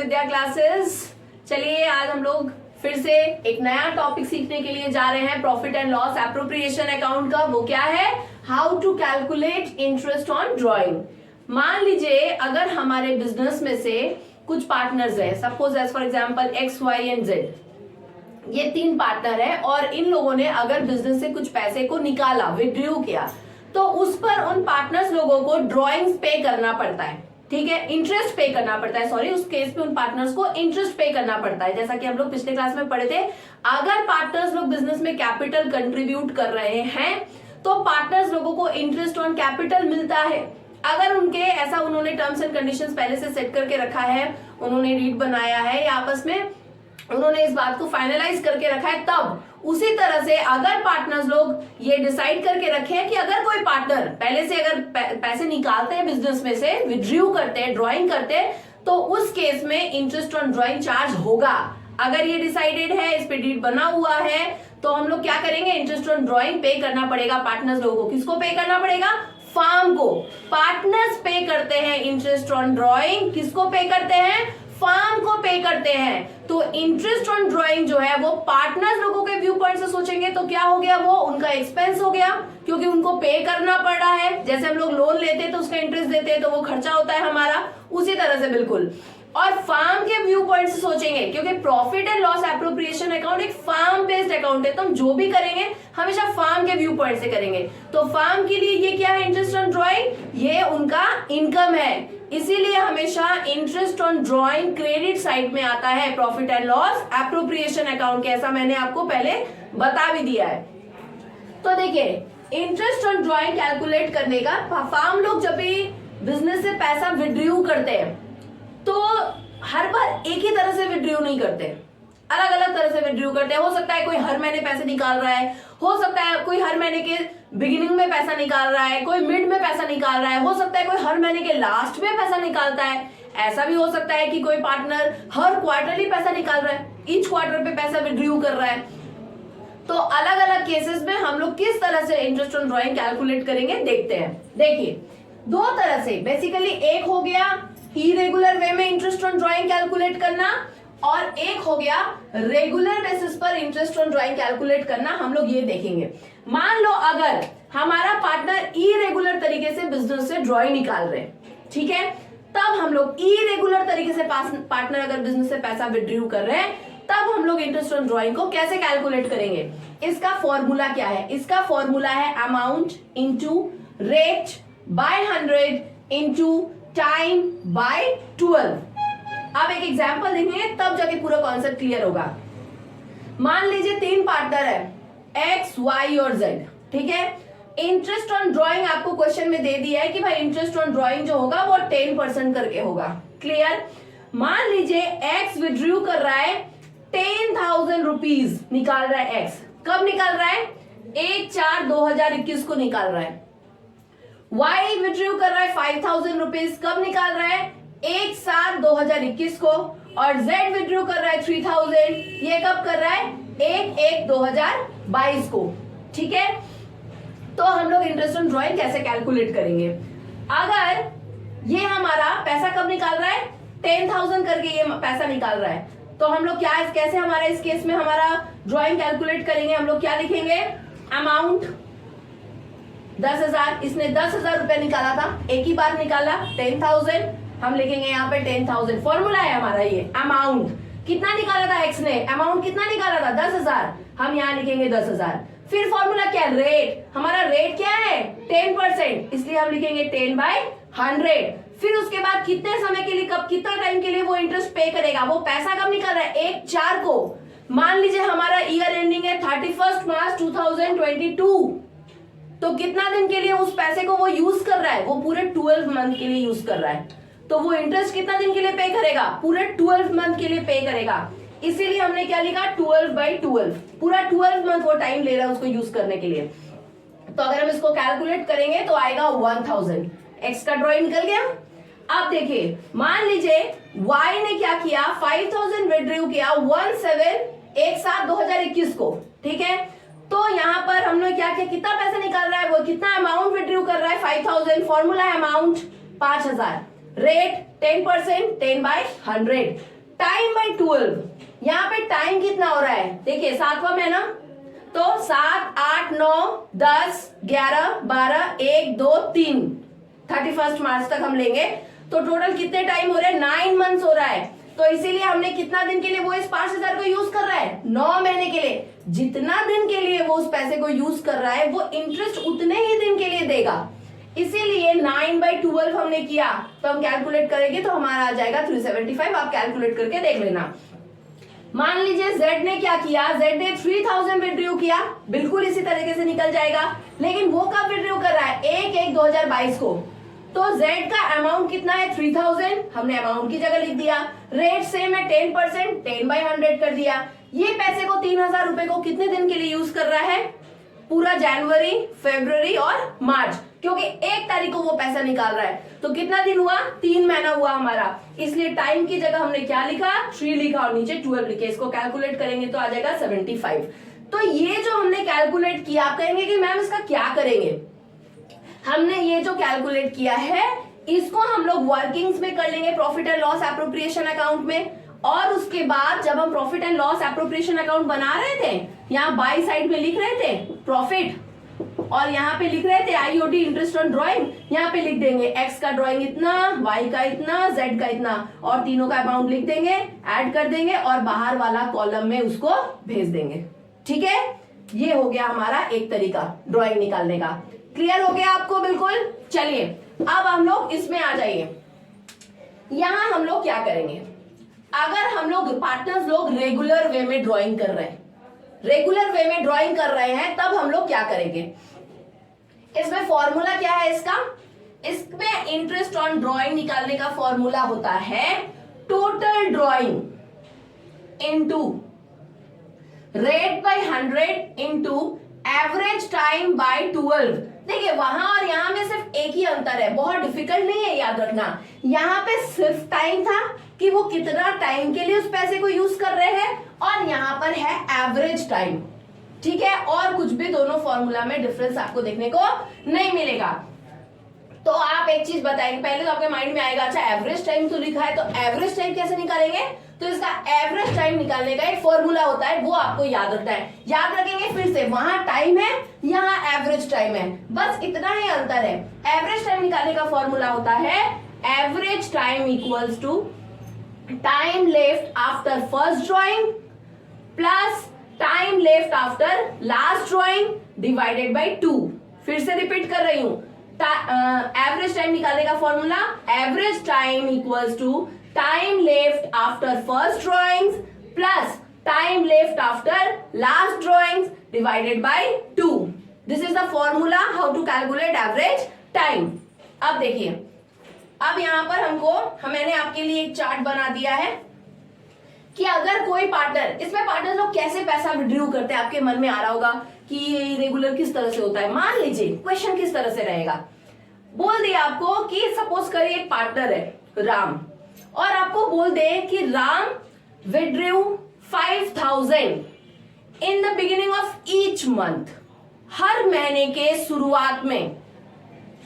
विद्या classes. चलिए आज हम लोग फिर से एक नया टॉपिक सीखने के लिए जा रहे हैं profit and loss appropriation account का। वो क्या है? How to calculate interest on drawing. मान लीजिए अगर हमारे बिजनेस में से कुछ पार्टनर्स है, suppose as for example X Y and Z, ये तीन पार्टनर है और इन लोगों ने अगर बिजनेस से कुछ पैसे को निकाला, विड्रॉ किया, तो उस पर उन पार्टनर्स लोगों को ड्रॉइंग्स पे करना पड़ता है। ठीक है, इंटरेस्ट पे करना पड़ता है, सॉरी, उस केस पे उन पार्टनर्स को इंटरेस्ट पे करना पड़ता है। जैसा कि हम लोग पिछले क्लास में पढ़े थे, अगर पार्टनर्स लोग बिजनेस में कैपिटल कंट्रीब्यूट कर रहे हैं तो पार्टनर्स लोगों को इंटरेस्ट ऑन कैपिटल मिलता है। अगर उनके ऐसा उन्होंने टर्म्स एंड कंडीशंस पहले से सेट करके रखा है, उन्होंने रीड बनाया है या आपस में उन्होंने इस बात को फाइनलाइज करके रखा है, तब उसी तरह से अगर पार्टनर्स लोग ये डिसाइड करके रखे हैं कि अगर कोई पार्टनर पहले से अगर पैसे निकालते हैं बिजनेस में से, विड्रॉ करते हैं, ड्रॉइंग करते हैं, तो उस केस में इंटरेस्ट ऑन ड्रॉइंग चार्ज होगा। अगर ये डिसाइडेड है, इस पे डीड बना हुआ है, तो हम लोग क्या करेंगे? इंटरेस्ट ऑन ड्रॉइंग पे करना पड़ेगा पार्टनर्स लोगों को। किसको पे करना पड़ेगा? फर्म को। पार्टनर्स पे करते हैं इंटरेस्ट ऑन ड्रॉइंग, किसको पे करते हैं? फर्म को पे करते हैं। तो इंटरेस्ट ऑन ड्रॉइंग जो है वो पार्टनर्स लोगों के व्यू पॉइंट से सोचेंगे तो क्या हो गया? वो उनका एक्सपेंस हो गया, क्योंकि उनको पे करना पड़ रहा है। जैसे हम लोग लोन लेते हैं तो उसका इंटरेस्ट देते हैं तो वो खर्चा होता है हमारा, उसी तरह से बिल्कुल। और फर्म के व्यू पॉइंट से सोचेंगे, क्योंकि profit and loss appropriation account एक फर्म बेस्ड अकाउंट है, तो हम जो भी करेंगे हमेशा फर्म के व्यू पॉइंट से करेंगे। तो फर्म के लिए ये क्या है? इंटरेस्ट ऑन ड्रॉइंग, ये उनका इनकम है, इसीलिए हमेशा interest on drawing credit side में आता है profit and loss appropriation account के। ऐसा मैंने आपको पहले बता भी दिया है। तो देखिए, इंटरेस्ट ऑन ड्रॉइंग कैलकुलेट करने का, फर्म लोग जब भी बिजनेस से पैसा विड्रॉ करते हैं तो हर बार एक ही तरह से विड्रॉ नहीं करते, अलग अलग तरह से विड्रॉ करते हैं। हो सकता है कोई हर महीने पैसे निकाल रहा है, हो सकता है कोई हर महीने के बिगिनिंग में पैसा निकाल रहा है, कोई मिड में पैसा निकाल रहा है, हो सकता है कोई हर महीने के लास्ट में पैसा निकालता है। ऐसा भी हो सकता है कि कोई पार्टनर हर क्वार्टरली पैसा निकाल रहा है, ईच क्वार्टर पे पैसा विड्रॉ कर रहा है। तो अलग अलग केसेस में हम लोग किस तरह से इंटरेस्ट ऑन ड्रॉइंग कैलकुलेट करेंगे देखते हैं। देखिए, दो तरह से बेसिकली, एक हो गया इरेगुलर वे में इंटरेस्ट ऑन ड्रॉइंग कैलकुलेट करना, और एक हो गया रेगुलर बेसिस पर इंटरेस्ट ऑन ड्रॉइंग कैलकुलेट करना। हम लोग ये देखेंगे। मान लो अगर हमारा पार्टनर इरेगुलर तरीके से बिजनेस से ड्रॉइंग निकाल रहे हैं, ठीक है, तब हम लोग इरेगुलर तरीके से पार्टनर अगर बिजनेस से पैसा विड्रॉ कर रहे हैं, तब हम लोग इंटरेस्ट ऑन ड्रॉइंग को कैसे कैलकुलेट करेंगे? इसका फॉर्मूला क्या है? इसका फॉर्मूला है amount into rate by 100 into time by 12। अब एक एग्जांपल देखेंगे तब जाके पूरा कॉन्सेप्ट क्लियर होगा। मान लीजिए तीन पार्टनर है, एक्स वाई और जेड, ठीक है। इंटरेस्ट ऑन ड्रॉइंग आपको क्वेश्चन में दे दिया है कि भाई इंटरेस्ट ऑन ड्रॉइंग जो होगा वो 10% करके होगा। क्लियर? मान लीजिए एक्स विड्रॉ कर रहा है 10,000 रुपीज, निकाल रहा है एक्स। कब निकाल रहा है? 1/4/2021 को निकाल रहा है। वाई विड्रॉ कर रहा है 5,000 रुपीज, कब निकाल रहा है? 1/7/2021 को। और Z विड्रॉ कर रहा है 3,000, ये कब कर रहा है? 1/1/2022 को। ठीक है, तो हम लोग इंटरेस्ट ऑन ड्रॉइंग कैसे कैलकुलेट करेंगे? अगर ये हमारा पैसा कब निकाल रहा है? 10,000 करके ये पैसा निकाल रहा है, तो हम लोग क्या, कैसे हमारा इस केस में हमारा ड्रॉइंग कैलकुलेट करेंगे? हम लोग क्या लिखेंगे? अमाउंट 10,000, इसने 10,000 रुपए निकाला था, एक ही बार निकाला 10,000, हम लिखेंगे यहाँ पे 10,000। फॉर्मूला है हमारा ये। अमाउंट कितना निकाला था एक्स ने? अमाउंट कितना निकाला था? 10,000, हम यहाँ लिखेंगे 10,000। फिर फॉर्मूला क्या? रेट। हमारा रेट क्या है? 10%, इसलिए हम लिखेंगे 10/100। फिर उसके बाद कितने समय के लिए, कब, कितना टाइम के लिए वो इंटरेस्ट पे करेगा? वो पैसा कब निकल रहा है? 1/4 को। मान लीजिए हमारा ईयर एंडिंग है 31 मार्च 2022, तो कितना दिन के लिए उस पैसे को वो यूज कर रहा है? वो पूरे 12 मंथ के लिए यूज कर रहा है, तो वो इंटरेस्ट कितना दिन के लिए पे करेगा? पूरे 12 मंथ के लिए पे करेगा। इसीलिए हमने क्या लिखा? 12/12, पूरा 12 मंथ वो टाइम ले रहा है उसको यूज करने के लिए। तो अगर हम इसको कैलकुलेट करेंगे तो आएगा 1000। एक्स का ड्रॉइंग निकल गया। अब देखिए, मान लीजिए वाई ने क्या किया? 5,000 विड्रॉ किया 1/7/2021 को, ठीक है। तो यहाँ पर हमने क्या किया? कितना पैसा निकाल रहा है वो, कितना अमाउंट विड्रॉ कर रहा है? 5,000। फॉर्मूला है अमाउंट 5,000, रेट 10%, 10/100। टाइम बाई 12, यहाँ पे टाइम कितना हो रहा है, देखिए 7वां महीना, तो 7, 8, 9, 10, 11, 12, 1, 2, 3, 31 मार्च तक हम लेंगे, तो टोटल कितने टाइम हो रहे हैं, 9 मंथ्स हो रहा है। तो इसीलिए हमने कितना दिन के लिए वो इस 5,000 को यूज कर रहा है, 9 महीने के लिए। जितना दिन के लिए वो उस पैसे को यूज कर रहा है वो इंटरेस्ट उतने ही दिन के लिए देगा। इसीलिए 9/12 हमने किया, तो हम कैलकुलेट करेंगे तो हमारा आ जाएगा 375। आप कैलकुलेट करके देख लेना। मान लीजिए Z ने क्या किया, Z ने 3000 विड्रॉ किया, बिल्कुल इसी तरीके से निकल जाएगा, लेकिन वो कब विड्रॉ कर रहा है, 1/1/2022 को। तो Z का अमाउंट कितना है, 3000, हमने अमाउंट की जगह लिख दिया। रेट सेम है 10%, 10/100 कर दिया। ये पैसे को 3000 रुपए को कितने दिन के लिए यूज कर रहा है, पूरा जनवरी, फरवरी और मार्च, क्योंकि 1 तारीख को वो पैसा निकाल रहा है। तो कितना दिन हुआ, 3 महीना हुआ हमारा। इसलिए टाइम की जगह हमने क्या लिखा, 3 लिखा और नीचे 12 लिखे। इसको कैलकुलेट करेंगे तो आ जाएगा 75। तो ये जो हमने कैलकुलेट किया, आप कहेंगे कि मैम इसका क्या करेंगे, हमने ये जो कैलकुलेट किया है इसको हम लोग वर्किंग्स में कर लेंगे, profit and loss appropriation account में। और उसके बाद जब हम profit and loss appropriation account बना रहे थे, यहाँ बाई साइड में लिख रहे थे प्रॉफिट, और यहाँ पे लिख रहे थे आईओडी इंटरेस्ट ऑन ड्राइंग, यहाँ पे लिख देंगे एक्स का ड्राइंग इतना, वाई का इतना, जेड का इतना, और तीनों का अमाउंट लिख देंगे, ऐड कर देंगे और बाहर वाला कॉलम में उसको भेज देंगे। ठीक है, ये हो गया हमारा एक तरीका ड्राइंग निकालने का। क्लियर हो गया आपको, बिल्कुल। चलिए अब हम लोग इसमें आ जाइए। यहां हम लोग क्या करेंगे, अगर हम लोग पार्टनर्स लोग रेगुलर वे में ड्राइंग कर रहे हैं, रेगुलर वे में ड्राइंग कर रहे हैं, तब हम लोग क्या करेंगे, इसमें फॉर्मूला क्या है इसका, इसमें इंटरेस्ट ऑन ड्राइंग निकालने का फॉर्मूला होता है total drawing into rate by 100 into average time by 12। देखिए वहां और यहां में सिर्फ एक ही अंतर है, बहुत डिफिकल्ट नहीं है याद रखना। यहां पे सिर्फ टाइम था कि वो कितना टाइम के लिए उस पैसे को यूज कर रहे हैं, और यहां पर है एवरेज टाइम। ठीक है, और कुछ भी दोनों फॉर्मूला में डिफरेंस आपको देखने को नहीं मिलेगा। तो आप एक चीज बताएंगे, पहले तो आपके माइंड में आएगा अच्छा एवरेज टाइम तो लिखा है, तो एवरेज टाइम कैसे निकालेंगे, तो इसका एवरेज टाइम निकालने का एक फॉर्मूला होता है, वो आपको याद रखना है। याद रखेंगे फिर से, वहां टाइम है, यहाँ एवरेज टाइम है, बस इतना ही अंतर है। एवरेज टाइम निकालने का फॉर्मूला होता है average time equals to time left after first drawing plus time left after last drawing divided by 2। फिर से रिपीट कर रही हूं, एवरेज टाइम निकालने का formula average time equals to time left after first drawings plus time left after last drawings divided by 2। This is the formula how to calculate average time. अब देखिए, अब यहां पर मैंने आपके लिए एक चार्ट बना दिया है कि अगर कोई पार्टनर, इसमें पार्टनर लोग कैसे पैसा विड्रॉ करते हैं, आपके मन में आ रहा होगा कि ये रेगुलर किस तरह से होता है। मान लीजिए क्वेश्चन किस तरह से रहेगा, बोल दिया आपको कि सपोज करिए एक पार्टनर है राम, और आपको बोल दे कि Ram withdraw 5000 in the beginning of each month. हर महीने के शुरुआत में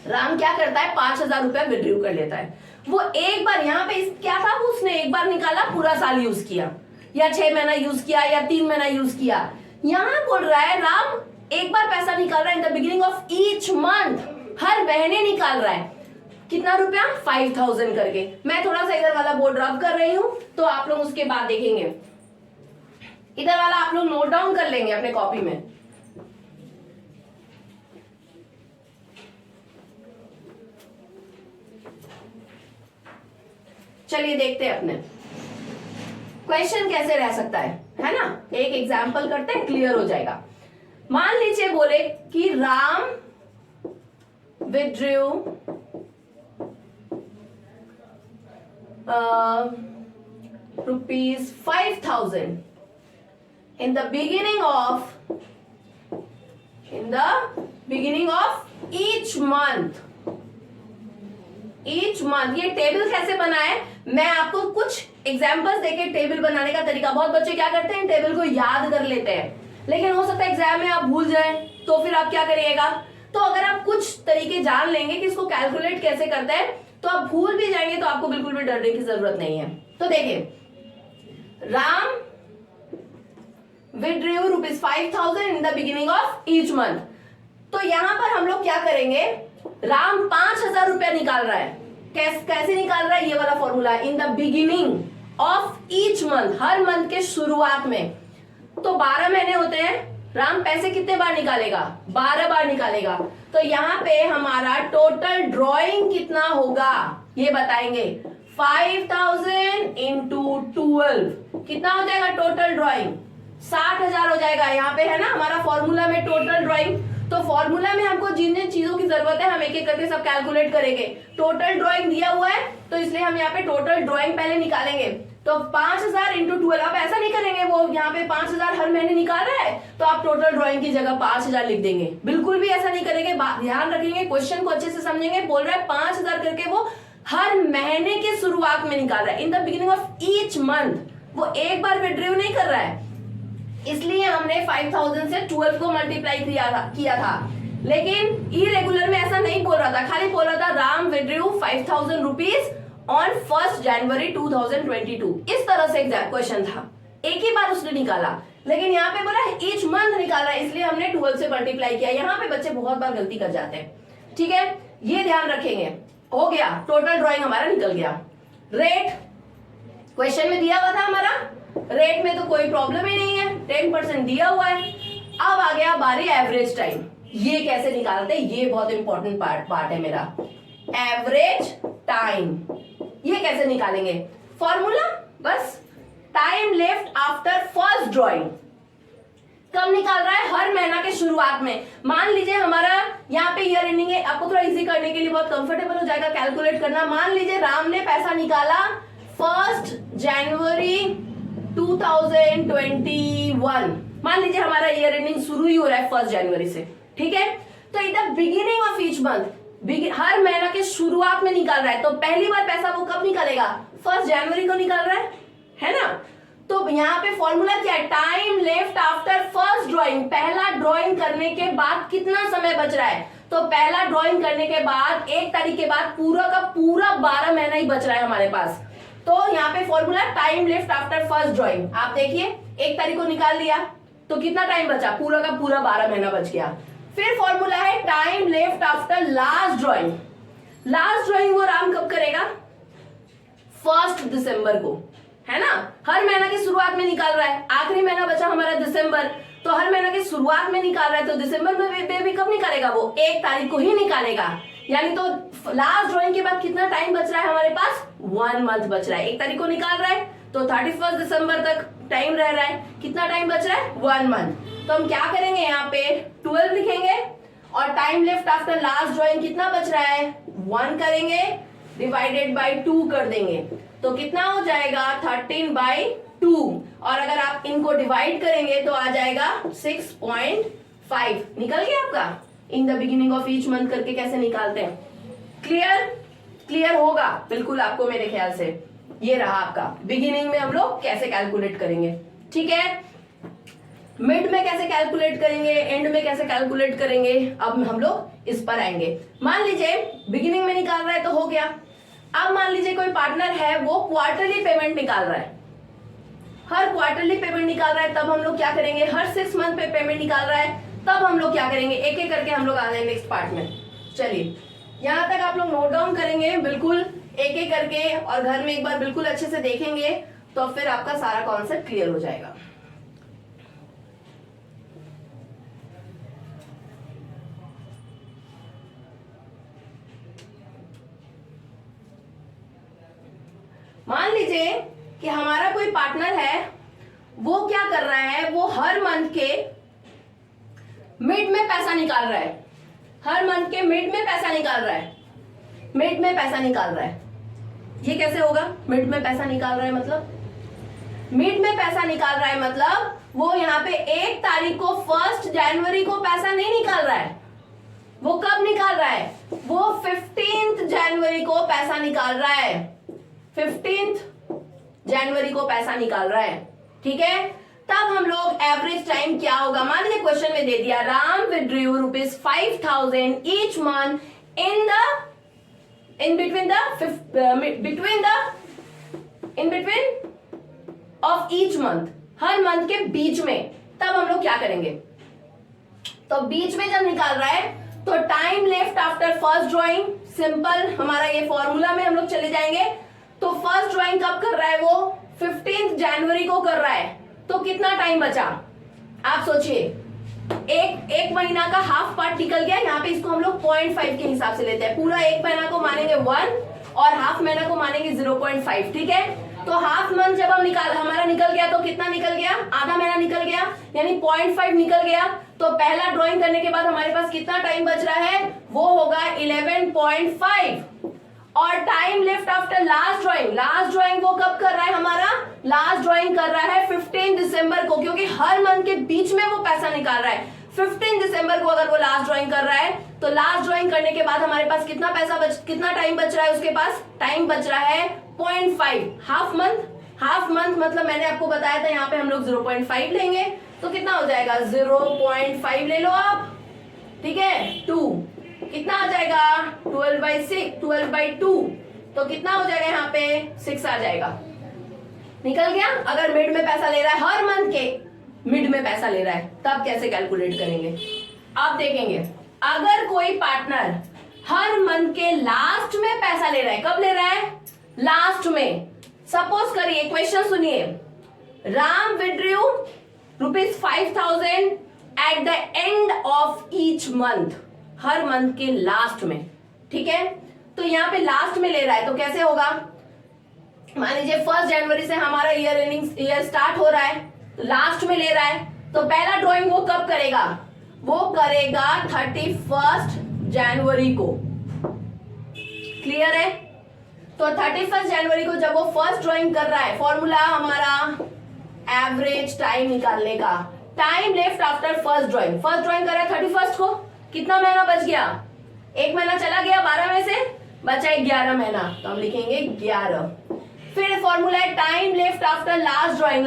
राम क्या करता है, 5000 रुपया विड्रॉ कर लेता है। वो एक बार यहाँ पे क्या था, उसने एक बार निकाला, पूरा साल यूज किया, या 6 महीना यूज किया, या 3 महीना यूज किया। यहाँ बोल रहा है राम एक बार पैसा निकाल रहा है in the beginning of each month, हर महीने निकाल रहा है। कितना रुपया, 5000 करके। मैं थोड़ा सा इधर वाला बोर्ड रब कर रही हूं, तो आप लोग उसके बाद देखेंगे। इधर वाला आप लोग नोट डाउन कर लेंगे अपने कॉपी में। चलिए देखते हैं अपने क्वेश्चन कैसे रह सकता है ना। एक एग्जाम्पल करते हैं, क्लियर हो जाएगा। मान लीजिए बोले कि Ram withdraw rupees 5000 in the beginning of each month। ये टेबल कैसे बना है, मैं आपको कुछ एग्जांपल्स देके टेबल बनाने का तरीका। बहुत बच्चे क्या करते हैं, टेबल को याद कर लेते हैं, लेकिन हो सकता है एग्जाम में आप भूल जाएं, तो फिर आप क्या करिएगा। तो अगर आप कुछ तरीके जान लेंगे कि इसको कैलकुलेट कैसे करते हैं, तो आप भूल भी जाएंगे तो आपको बिल्कुल भी डरने की जरूरत नहीं है। तो देखिए Ram withdrew rupees 5,000 in the beginning of each month. तो यहां पर हम लोग क्या करेंगे, राम 5,000 रुपया निकाल रहा है. कैसे निकाल रहा है, ये वाला formula, in the beginning of each month, her month के शुरुआत में. तो 12 महीने होते हैं, राम पैसे कितने बार निकालेगा, 12 बार निकालेगा. तो यहाँ पे हमारा टोटल ड्रॉइंग कितना होगा ये बताएंगे. 5,000 इंटू 12 कितना हो जाएगा टोटल ड्रॉइंग, 60,000 हो जाएगा. यहाँ पे है ना हमारा फॉर्मूला में टोटल ड्रॉइंग. तो फॉर्मूला में हमको जिन जिन चीजों की जरूरत है हम एक एक करके सब कैलकुलेट करेंगे. टोटल ड्रॉइंग दिया हुआ है तो इसलिए हम यहाँ पे टोटल ड्रॉइंग पहले निकालेंगे. तो 5,000 इंटू 12, आप ऐसा नहीं करेंगे, वो यहाँ पे 5,000 हर महीने निकाल रहा है तो आप टोटल ड्रॉइंग की जगह 5,000 लिख देंगे. बिल्कुल भी ऐसा नहीं करेंगे, ध्यान रखेंगे, क्वेश्चन को अच्छे से समझेंगे. बोल रहा है 5,000 करके वो हर महीने के शुरुआत में निकाल रहा है, in the beginning of each month. वो एक बार विड्रॉ नहीं कर रहा है, इसलिए हमने 5,000 से 12 को मल्टीप्लाई किया था. लेकिन इरेगुलर में ऐसा नहीं बोल रहा था, खाली बोल रहा था राम विड्रॉ 5,000 रुपीज ऑन 1 जनवरी 2022. इस तरह से एग्जैक्ट क्वेश्चन था, एक ही बार उसने निकाला. लेकिन यहाँ पे बोला ईच मंथ निकाला, इसलिए हमने 12 से मल्टीप्लाई किया. यहाँ पे बच्चे बहुत बार गलती कर जाते हैं, ठीक है, ये ध्यान रखेंगे. हो गया, टोटल ड्रॉइंग हमारा निकल गया. रेट क्वेश्चन में दिया हुआ था हमारा, रेट में तो कोई प्रॉब्लम ही नहीं है, 10% दिया हुआ है. अब आ गया बारी एवरेज टाइम. ये कैसे निकालते हैं, ये बहुत इंपॉर्टेंट पार्ट है मेरा. एवरेज टाइम ये कैसे निकालेंगे, फॉर्मूला बस, time left after first drawing. कब निकाल रहा है, हर महीना के शुरुआत में. मान लीजिए हमारा यहाँ पे ईयर एंडिंग है, आपको थोड़ा इजी करने के लिए बहुत कंफर्टेबल हो जाएगा कैलकुलेट करना. मान लीजिए राम ने पैसा निकाला 1 जनवरी 2021. मान लीजिए हमारा ईयर एंडिंग शुरू ही हो रहा है 1 जनवरी से, ठीक है. तो in the beginning of each month, हर महीना के शुरुआत में निकाल रहा है. तो पहली बार पैसा वो कब निकालेगा, 1 जनवरी को निकाल रहा है ना. तो यहाँ पे फॉर्मूला क्या है, time left after first drawing. पहला ड्रॉइंग करने के बाद कितना समय बच रहा है, तो पहला ड्रॉइंग करने के बाद 1 तारीख के बाद पूरा का पूरा 12 महीना ही बच रहा है हमारे पास. तो यहाँ पे formula time left after first drawing. आप देखिए 1 तारीख को निकाल लिया तो कितना टाइम बचा, पूरा का पूरा 12 महीना बच गया. फिर फॉर्मूला है time left after last drawing. Last drawing वो राम कब करेगा, 1 दिसंबर को, है ना. हर महीना की शुरुआत में निकाल रहा है, आखिरी महीना बचा हमारा दिसंबर, तो हर महीना की शुरुआत में निकाल रहा है. तो दिसंबर में भी कब निकालेगा, वो 1 तारीख को ही निकालेगा. यानी तो लास्ट ड्रॉइंग के बाद कितना टाइम बच रहा है हमारे पास, 1 मंथ बच रहा है. 1 तारीख को निकाल रहा है तो 31 दिसंबर तक टाइम रह रहा है. कितना टाइम बच रहा है, 1 मंथ. तो हम क्या करेंगे, यहाँ पे 12 लिखेंगे और time left after last drawing कितना बच रहा है, 1 करेंगे, डिवाइडेड बाय 2 कर देंगे. तो कितना हो जाएगा, 13/2. और अगर आप इनको डिवाइड करेंगे तो आ जाएगा 6.5. निकल गया आपका. इन the beginning of each month करके कैसे निकालते हैं, क्लियर होगा बिल्कुल आपको मेरे ख्याल से. ये रहा आपका बिगिनिंग में हम लोग कैसे कैलकुलेट करेंगे, ठीक है. मिड में कैसे कैलकुलेट करेंगे, एंड में कैसे कैलकुलेट करेंगे, अब हम लोग इस पर आएंगे. मान लीजिए बिगिनिंग में निकाल रहा है तो हो गया. अब मान लीजिए कोई पार्टनर है वो क्वार्टरली पेमेंट निकाल रहा है, हर क्वार्टरली पेमेंट निकाल रहा है. तब हम लोग क्या करेंगे, हर 6 मंथ पे पेमेंट निकाल रहा है, तब हम लोग क्या करेंगे, एक एक करके हम लोग आ जाएंगे नेक्स्ट पार्ट में. चलिए यहां तक आप लोग नोट डाउन करेंगे बिल्कुल एक एक करके, और घर में एक बार बिल्कुल अच्छे से देखेंगे तो फिर आपका सारा कॉन्सेप्ट क्लियर हो जाएगा. मान लीजिए कि हमारा कोई पार्टनर है, वो क्या कर रहा है, वो हर मंथ के मिड में पैसा निकाल रहा है, हर मंथ के मिड में पैसा निकाल रहा है, मिड में पैसा निकाल रहा है. ये कैसे होगा, मिड में पैसा निकाल रहा है मतलब, मिड में पैसा निकाल रहा है मतलब वो यहाँ पे 1 तारीख को 1 जनवरी को पैसा नहीं निकाल रहा है. वो कब निकाल रहा है, वो 15 जनवरी को पैसा निकाल रहा है, 15 जनवरी को पैसा निकाल रहा है, ठीक है. तब हम लोग एवरेज टाइम क्या होगा, मान लीजिए क्वेश्चन में दे दिया Ram withdraw rupees 5,000 each month in between of each month, her month के बीच में, तब हम लोग क्या करेंगे? तो बीच में जब निकाल रहा है तो time left after first drawing, simple हमारा ये फॉर्मूला में हम लोग चले जाएंगे। तो फर्स्ट ड्राइंग कब कर रहा है? वो 15 जनवरी को कर रहा है। तो कितना टाइम बचा आप सोचिए, एक महीना का हाफ पार्ट निकल गया। यहाँ पे इसको हम लोग 0.5 के हिसाब से लेते हैं। पूरा एक महीना को मानेंगे 1 और हाफ महीना को मानेंगे 0.5, ठीक है। तो हाफ मंथ जब हम हमारा निकल गया तो कितना निकल गया? आधा महीना निकल गया, यानी 0.5 निकल गया। तो पहला ड्राइंग करने के बाद हमारे पास कितना टाइम बच रहा है? वो होगा 11.5। और time left after last drawing वो कब कर रहा है? हमारा लास्ट ड्राइंग कर रहा है 15 दिसंबर को, क्योंकि हर मंथ के बीच में वो पैसा निकाल रहा है। 15 दिसंबर को अगर वो लास्ट ड्राइंग कर रहा है तो लास्ट ड्राइंग करने के बाद हमारे पास कितना टाइम बच रहा है? उसके पास टाइम बच रहा है 0.5। हाफ मंथ मतलब मैंने आपको बताया था यहाँ पे हम लोग 0.5 लेंगे, तो कितना हो जाएगा? 0.5 ले लो आप, ठीक है। 2 कितना आ जाएगा? 12/2, तो कितना हो जाएगा? यहाँ पे 6 आ जाएगा। निकल गया। अगर मिड में पैसा ले रहा है, हर मंथ के मिड में पैसा ले रहा है, तब कैसे कैलकुलेट करेंगे? आप देखेंगे, अगर कोई पार्टनर हर मंथ के लास्ट में पैसा ले रहा है, कब ले रहा है? लास्ट में। सपोज करिए, क्वेश्चन सुनिए, Ram withdrew ₹5,000 at the end of each month, her month के लास्ट में, ठीक है। तो यहाँ पे लास्ट में ले रहा है, तो कैसे होगा? मान लीजिए 1 जनवरी से हमारा ईयर स्टार्ट हो रहा है, तो लास्ट में ले रहा है, तो पहला ड्राइंग वो कब करेगा? वो करेगा 31 जनवरी को। क्लियर है? तो 31 जनवरी को जब वो फर्स्ट ड्राइंग कर रहा है, फॉर्मूला हमारा एवरेज टाइम निकालने का, time left after first drawing कर रहा है 31 को, कितना महीना बच गया? एक महीना चला गया, 12 में से बचा 11 महीना, तो हम लिखेंगे 11। फिर फॉर्मूला है time left after last drawing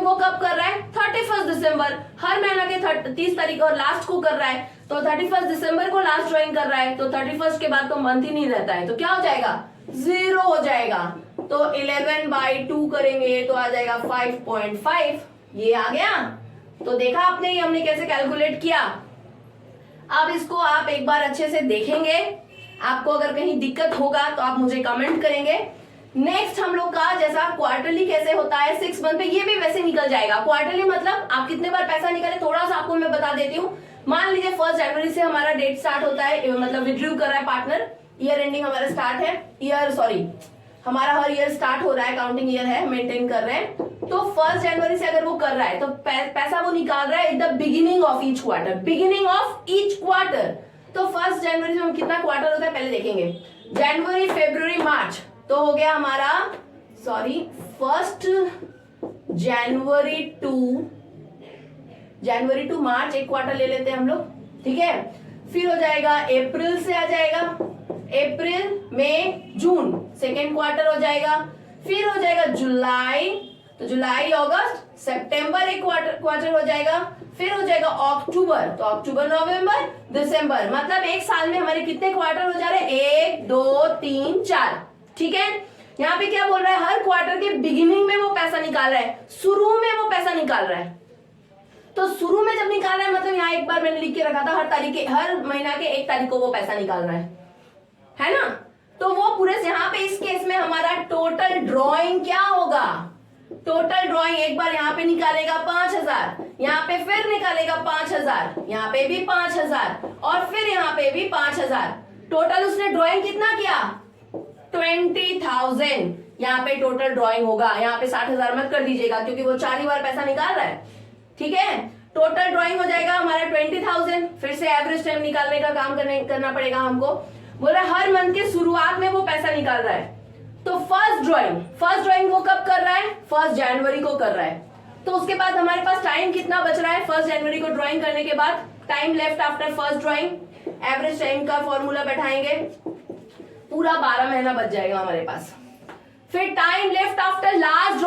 वो कब कर रहा है? 31 दिसंबर, हर महीना के 30 तारीख और लास्ट को कर रहा है, तो 31 दिसंबर को लास्ट ड्राइंग कर रहा है, तो 31 के बाद तो मंथ ही नहीं रहता है, तो क्या हो जाएगा? 0 हो जाएगा। तो 11/2 करेंगे तो आ जाएगा 5.5, ये आ गया। तो देखा आपने, ये हमने कैसे कैलकुलेट किया। अब इसको आप एक बार अच्छे से देखेंगे, आपको अगर कहीं दिक्कत होगा तो आप मुझे कमेंट करेंगे। नेक्स्ट हम लोग का जैसा क्वार्टरली कैसे होता है 6 मंथ पे, ये भी वैसे निकल जाएगा। क्वार्टरली मतलब आप कितने बार पैसा निकाले, थोड़ा सा आपको मैं बता देती हूँ। मान लीजिए 1 जनवरी से हमारा डेट स्टार्ट होता है, मतलब विड्रू कर रहा है पार्टनर, ईयर एंडिंग हमारा स्टार्ट है, हमारा हर ईयर स्टार्ट हो रहा है, काउंटिंग ईयर है, मेंटेन कर रहे हैं। तो 1 जनवरी से अगर वो कर रहा है तो पैसा वो निकाल रहा है at the beginning of each quarter. तो 1 जनवरी से हम कितना क्वार्टर होता है पहले देखेंगे, जनवरी फरवरी मार्च, तो हो गया हमारा 1 जनवरी टू मार्च, एक क्वार्टर ले लेते हैं हम लोग, ठीक है। फिर हो जाएगा अप्रैल से आ जाएगा, अप्रैल मई जून, सेकेंड क्वार्टर हो जाएगा। फिर हो जाएगा जुलाई, तो जुलाई अगस्त सितंबर, एक क्वार्टर हो जाएगा। फिर हो जाएगा अक्टूबर, तो अक्टूबर नवंबर दिसंबर, मतलब एक साल में हमारे कितने क्वार्टर हो जा रहे हैं? 1 2 3 4, ठीक है। यहाँ पे क्या बोल रहा है? हर क्वार्टर के बिगिनिंग में वो पैसा निकाल रहा है, शुरू में वो पैसा निकाल रहा है। तो शुरू में जब निकाल रहा है मतलब यहाँ एक बार मैंने लिख के रखा था, हर महीना के 1 तारीख को वो पैसा निकाल रहा है ना। तो वो पूरे यहाँ पे इस केस में हमारा टोटल ड्रॉइंग क्या होगा? टोटल ड्रॉइंग एक बार यहाँ पे निकालेगा 5,000, यहाँ पे फिर निकालेगा 5,000, यहाँ पे भी 5,000 और फिर यहाँ पे भी 5,000। टोटल उसने ड्रॉइंग कितना किया? 20,000 यहाँ पे टोटल ड्रॉइंग होगा। यहाँ पे 60,000 मत कर दीजिएगा क्योंकि वो 4 ही बार पैसा निकाल रहा है, ठीक है। टोटल ड्रॉइंग हो जाएगा हमारा 20,000। फिर से एवरेज टाइम निकालने का काम करना पड़ेगा हमको। बोला हर मंथ के शुरुआत में वो पैसा निकाल रहा है, तो फर्स्ट ड्रॉइंग वो कब कर रहा है? 1 जनवरी को कर रहा है। तो उसके बाद हमारे पास टाइम कितना बच रहा है 1 जनवरी को ड्रॉइंग करने के बाद? Time left after first drawing, average time का फॉर्मूला बैठाएंगे, पूरा 12 महीना बच जाएगा हमारे पास। फिर time left after last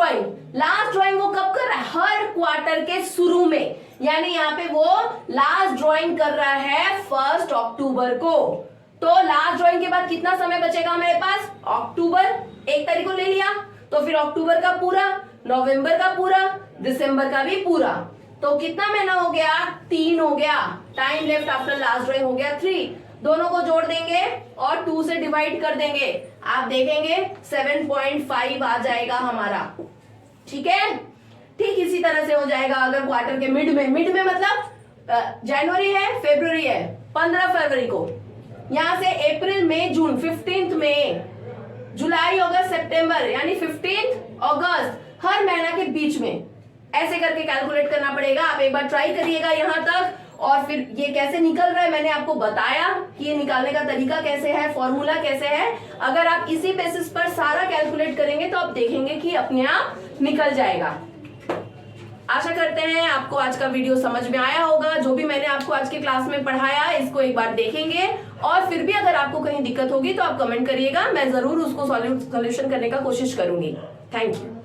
drawing वो कब कर रहा है? हर क्वार्टर के शुरू में, यानी यहाँ पे वो लास्ट ड्रॉइंग कर रहा है 1 अक्टूबर को। तो लास्ट ड्रॉइंग के बाद कितना समय बचेगा हमारे पास? अक्टूबर, 1 तारीख को ले लिया, तो फिर अक्टूबर का पूरा, नवंबर का पूरा, दिसंबर का भी पूरा, तो कितना महीना हो गया? 3 हो गया। Time left after last drawing हो गया 3। दोनों को जोड़ देंगे और 2 से डिवाइड कर देंगे, आप देखेंगे 7.5 आ जाएगा हमारा। ठीक है, ठीक इसी तरह से हो जाएगा अगर क्वार्टर के मिड में मतलब जनवरी है, फरवरी है, 15 फरवरी को, यहां से अप्रैल मई जून 15 मई, जुलाई अगस्त सितंबर, यानी 15 अगस्त, हर महीना के बीच में ऐसे करके कैलकुलेट करना पड़ेगा। आप एक बार ट्राई करिएगा यहां तक, और फिर ये कैसे निकल रहा है मैंने आपको बताया कि ये निकालने का तरीका कैसे है, फॉर्मूला कैसे है। अगर आप इसी बेसिस पर सारा कैलकुलेट करेंगे तो आप देखेंगे कि अपने आप निकल जाएगा। आशा करते हैं आपको आज का वीडियो समझ में आया होगा। जो भी मैंने आपको आज के क्लास में पढ़ाया इसको एक बार देखेंगे, और फिर भी अगर आपको कहीं दिक्कत होगी तो आप कमेंट करिएगा, मैं जरूर उसको सॉल्यूशन करने का कोशिश करूंगी। Thank you.